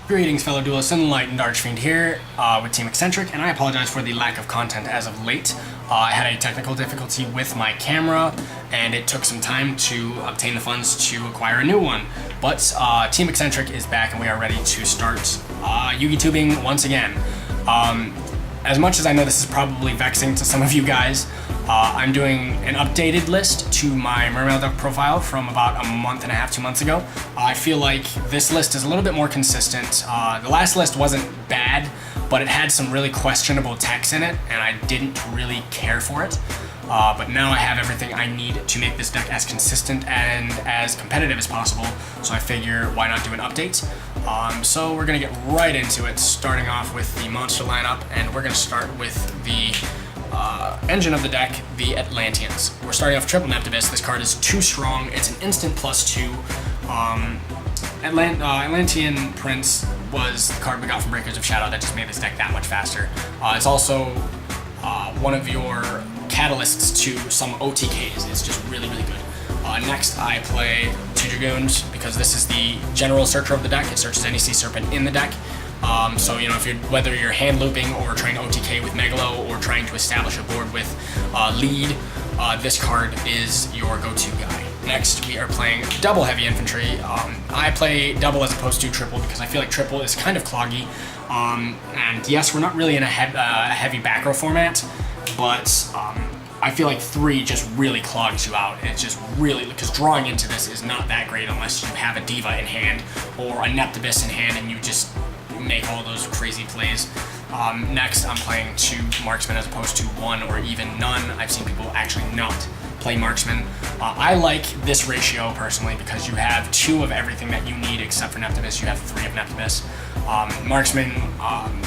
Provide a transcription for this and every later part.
Greetings, fellow duelists. EnLightenedXArchFiend here with Team Eccen-TricK, and I apologize for the lack of content as of late. I had a technical difficulty with my camera, and it took some time to obtain the funds to acquire a new one. But Team Eccen-TricK is back, and we are ready to start Yugi-tubing once again. As much as I know this is probably vexing to some of you guys, I'm doing an updated list to my Mermail deck profile from about a month and a half, 2 months ago. I feel like this list is a little bit more consistent. The last list wasn't bad, but it had some really questionable techs in it, and I didn't really care for it. But now I have everything I need to make this deck as consistent and as competitive as possible, so I figure why not do an update. So we're going to get right into it, starting off with the monster lineup, and we're going to start with the engine of the deck, the Atlanteans. We're starting off triple Neptibus. This card is too strong. It's an instant +2. Atlantean Prince was the card we got from Breakers of Shadow that just made this deck that much faster. It's also one of your catalysts to some OTKs. It's just really, really good. Next, I play 2 Dragoons because this is the general searcher of the deck. It searches any sea serpent in the deck. So, you know, whether you're hand looping or trying to OTK with Megalo or trying to establish a board with lead, this card is your go-to guy. Next, we are playing double heavy infantry. I play double as opposed to triple because I feel like triple is kind of cloggy. And yes, we're not really in a heavy back row format, but I feel like 3 just really clogs you out. It's just really, because drawing into this is not that great unless you have a Diva in hand or a Neptibus in hand and you just make all those crazy plays. Next, I'm playing 2 marksmen as opposed to 1 or even none. I've seen people actually not play marksman. I like this ratio personally because you have 2 of everything that you need except for Neptibus. You have 3 of Neptibus. Marksman,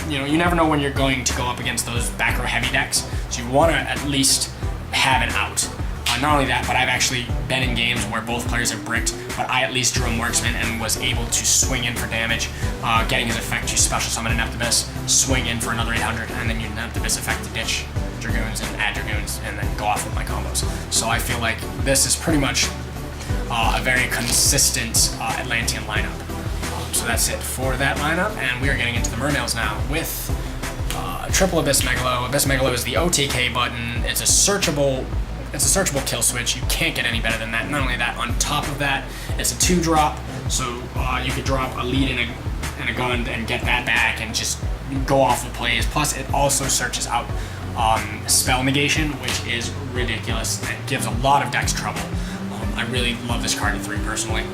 you know, you never know when you're going to go up against those back row heavy decks, so you want to at least have an out. Not only that, but I've actually been in games where both players have bricked, but I at least drew a marksman and was able to swing in for damage, getting his effect to special summon a Neptibus, swing in for another 800, and then use Neptibus effect to ditch Dragoons and add Dragoons, and then go off with my combos. So I feel like this is pretty much a very consistent Atlantean lineup. So that's it for that lineup, and we are getting into the Mermails now with triple Abyss Megalo. Abyss Megalo is the OTK button. It's a searchable kill switch. You can't get any better than that. Not only that, on top of that, it's a 2-drop, so you could drop a lead and a gun and get that back and just go off the plays. Plus, it also searches out spell negation, which is ridiculous. It gives a lot of decks trouble. I really love this card at 3 personally.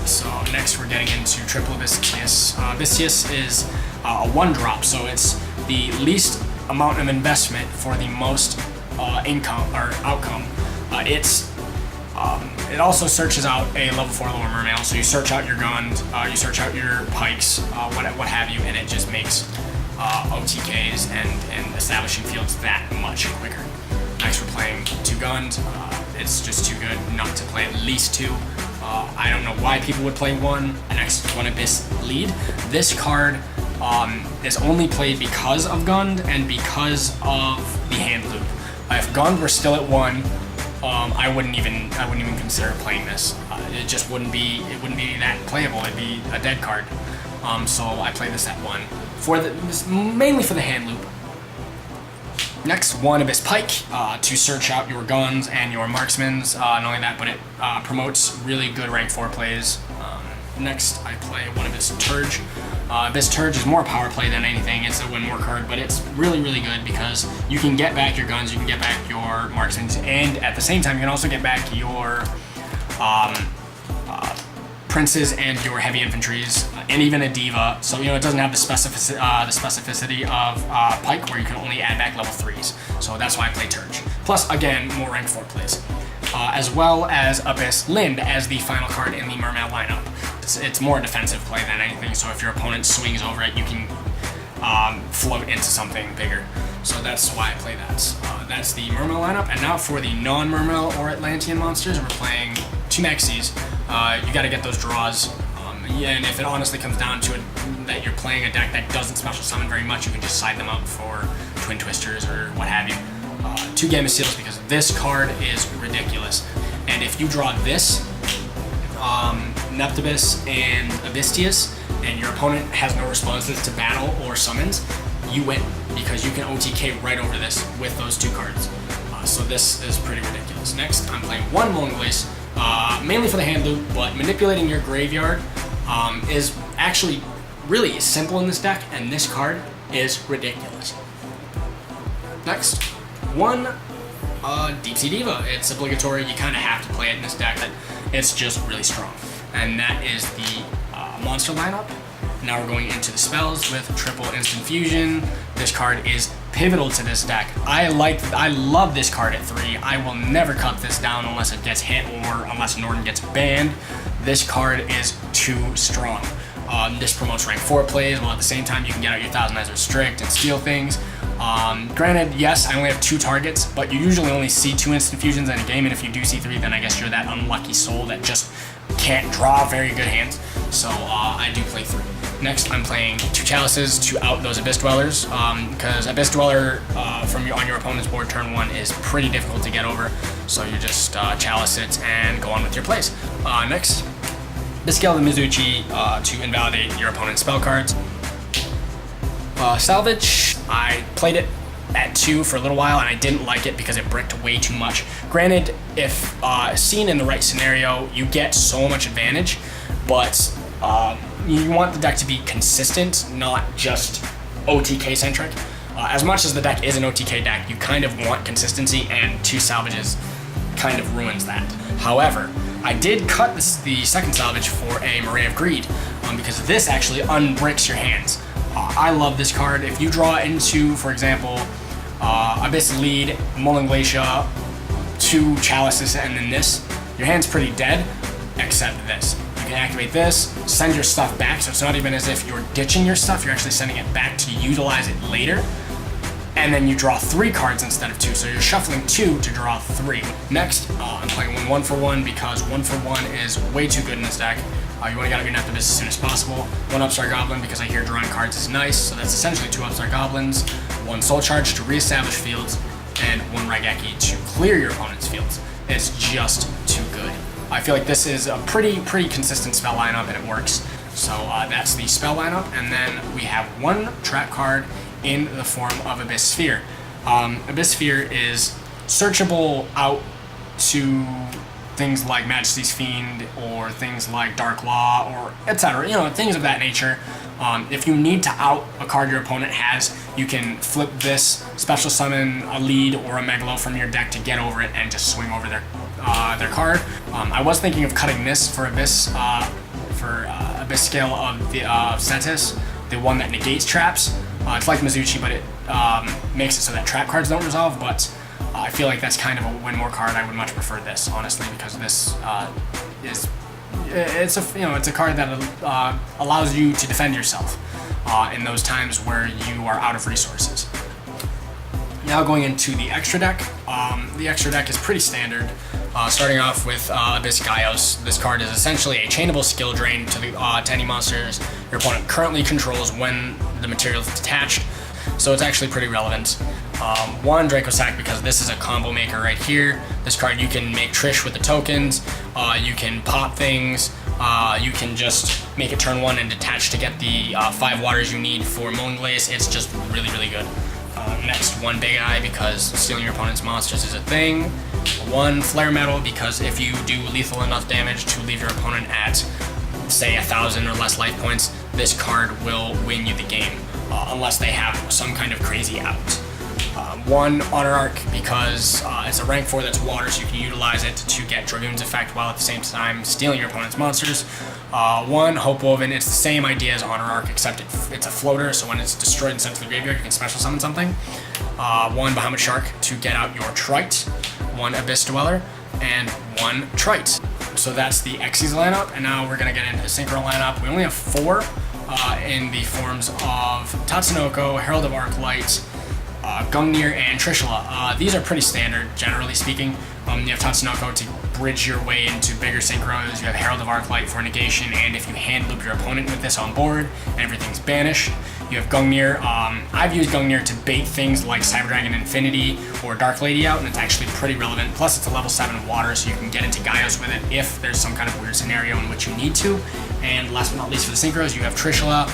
So next, we're getting into triple Viscius. Viscius is a 1-drop, so it's the least amount of investment for the most income or outcome. It also searches out a level 4 lower Mermail, so you search out your guns, you search out your pikes, what have you, and it just makes OTKs and establishing fields that much quicker. Next, we're playing 2 guns. It's just too good not to play at least 2. I don't know why people would play 1. Next, 1 Abyss lead. This card is only played because of Gund and because of the hand loop. If Gund were still at 1, I wouldn't even consider playing this. It just wouldn't be that playable. It'd be a dead card. So I play this at 1 mainly for the hand loop. Next, 1 Abyss Pike to search out your guns and your marksmans. Not only that, but it promotes really good rank 4 plays. Next, I play 1 Abyss Turge. Abyss Turge is more power play than anything. It's a win more card, but it's really, really good because you can get back your guns, you can get back your marksmans, and at the same time, you can also get back your princes and your heavy infantries, and even a Diva. So, you know, it doesn't have the specificity of Pike, where you can only add back level 3s. So that's why I play Turge. Plus, again, more rank 4 plays. As well as Abyss Lind as the final card in the Mermail lineup. It's more a defensive play than anything, so if your opponent swings over it, you can float into something bigger. So that's why I play that. That's the Mermail lineup, and now for the non-Mermail or Atlantean monsters, we're playing 2 Maxis, you got to get those draws. And if it honestly comes down to it that you're playing a deck that doesn't special summon very much, you can just side them out for Twin Twisters or what have you. 2 Gamma Seals, because this card is ridiculous. And if you draw this, Neptibus and Abystius, and your opponent has no responses to battle or summons, you win, because you can OTK right over this with those 2 cards. So this is pretty ridiculous. Next, I'm playing 1 Mulling Glace, mainly for the hand loop, but manipulating your graveyard is actually really simple in this deck, and this card is ridiculous. Next, 1 Deep Sea Diva. It's obligatory, you kind of have to play it in this deck, it's just really strong. And that is the monster lineup. Now we're going into the spells with triple instant fusion. This card is pivotal to this deck. I love this card at 3. I will never cut this down unless it gets hit or unless Norton gets banned. This card is too strong. This promotes rank 4 plays, while at the same time you can get out your Thousand-Eyes Strict and steal things. Granted, yes, I only have 2 targets, but you usually only see 2 instant fusions in a game, and if you do see 3, then I guess you're that unlucky soul that just can't draw very good hands. So I do play 3. Next, I'm playing 2 Chalices to out those Abyss Dwellers, because Abyss Dweller on your opponent's board turn 1 is pretty difficult to get over, so you just Chalice it and go on with your plays. Next, Biscale the Mizuchi to invalidate your opponent's spell cards. Salvage, I played it at 2 for a little while, and I didn't like it because it bricked way too much. Granted, if seen in the right scenario, you get so much advantage, but you want the deck to be consistent, not just OTK centric. As much as the deck is an OTK deck, you kind of want consistency, and 2 salvages kind of ruins that. However, I did cut the second salvage for a Moray of Greed, because this actually unbricks your hands. I love this card. If you draw into, for example, Abyss Lead, Mulling Glacia, 2 Chalices, and then this, your hand's pretty dead, except this. You can activate this, send your stuff back, so it's not even as if you're ditching your stuff, you're actually sending it back to utilize it later. And then you draw 3 cards instead of 2, so you're shuffling 2 to draw 3. Next, I'm playing 1 for 1 because 1 for 1 is way too good in this deck. You want to get out your Neptibus as soon as possible. 1 Upstart Goblin because I hear drawing cards is nice, so that's essentially 2 Upstart Goblins, 1 Soul Charge to reestablish fields, and 1 Raigeki to clear your opponent's fields. It's just too good. I feel like this is a pretty consistent spell lineup, and it works. So that's the spell lineup, and then we have 1 trap card in the form of Abyss Sphere. Abyss Sphere is searchable out to things like Majesty's Fiend or things like Dark Law or etc. You know, things of that nature. If you need to out a card your opponent has, you can flip this, special summon a lead or a Megalo from your deck to get over it and just swing over their card. I was thinking of cutting this for Abyss Scale of the Cetus, the one that negates traps. It's like Mizuchi, but it makes it so that trap cards don't resolve, but I feel like that's kind of a win more card. I would much prefer this, honestly, because this it's a card that allows you to defend yourself in those times where you are out of resources. Now going into the extra deck. The extra deck is pretty standard. Starting off with Abyss Gaios. This card is essentially a chainable skill drain to any monsters your opponent currently controls when the material is detached, so it's actually pretty relevant. 1 Draco Sack because this is a combo maker right here. This card, you can make Trish with the tokens, you can pop things, you can just make it turn 1 and detach to get the 5 waters you need for Mulling Glace. It's just really good. Next, 1 Big Eye because stealing your opponent's monsters is a thing. 1 Flare Metal because if you do lethal enough damage to leave your opponent at, say, 1,000 or less life points, this card will win you the game, unless they have some kind of crazy out. 1 Honor Arc because it's a rank 4 that's water, so you can utilize it to get Dragoon's effect while at the same time stealing your opponent's monsters. 1 Hope Woven, it's the same idea as Honor Arc, except it's a floater, so when it's destroyed and sent to the graveyard, you can special summon something. 1 Bahamut Shark to get out your Trite, 1 Abyss Dweller, and 1 Trite. So that's the Xyz lineup, and now we're going to get into the Synchro lineup. We only have 4 in the forms of Tatsunoko, Herald of Arclight, Gungnir, and Trishula. These are pretty standard, generally speaking. You have Tatsunoko to bridge your way into bigger synchros. You have Herald of Arclight for negation, and if you hand loop your opponent with this on board, everything's banished. You have Gungnir. I've used Gungnir to bait things like Cyber Dragon Infinity or Dark Lady out, and it's actually pretty relevant. Plus, it's a level 7 water, so you can get into Gaios with it if there's some kind of weird scenario in which you need to. And last but not least for the synchros, you have Trishula.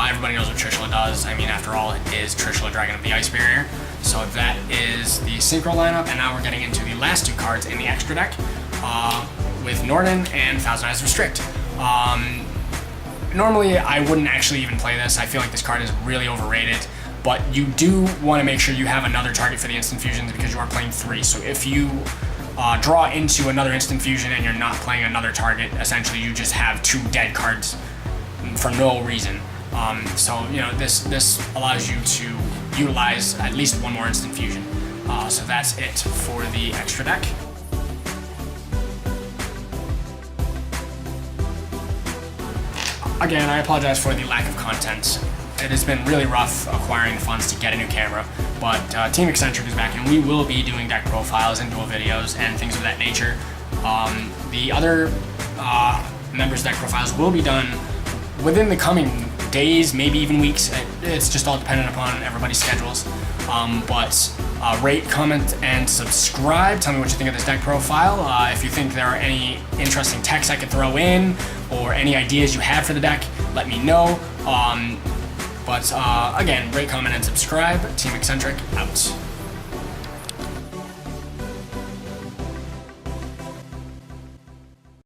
Everybody knows what Trishula does. I mean, after all, it is Trishula, Dragon of the Ice Barrier. So that is the synchro lineup, and now we're getting into the last 2 cards in the extra deck with Norden and Thousand Eyes Restrict. Normally, I wouldn't actually even play this. I feel like this card is really overrated, but you do want to make sure you have another target for the instant fusions because you are playing 3. So if you draw into another instant fusion and you're not playing another target, essentially you just have 2 dead cards for no reason. So you know this allows you to utilize at least 1 more instant fusion. So that's it for the extra deck. Again, I apologize for the lack of content. It has been really rough acquiring funds to get a new camera, but Team Eccen-TricK is back, and we will be doing deck profiles and duel videos and things of that nature. The other members' deck profiles will be done within the coming days, maybe even weeks. It's just all dependent upon everybody's schedules. But rate, comment, and subscribe. Tell me what you think of this deck profile. If you think there are any interesting text I could throw in or any ideas you have for the deck, let me know. But again, rate, comment, and subscribe. Team Eccen-TricK out.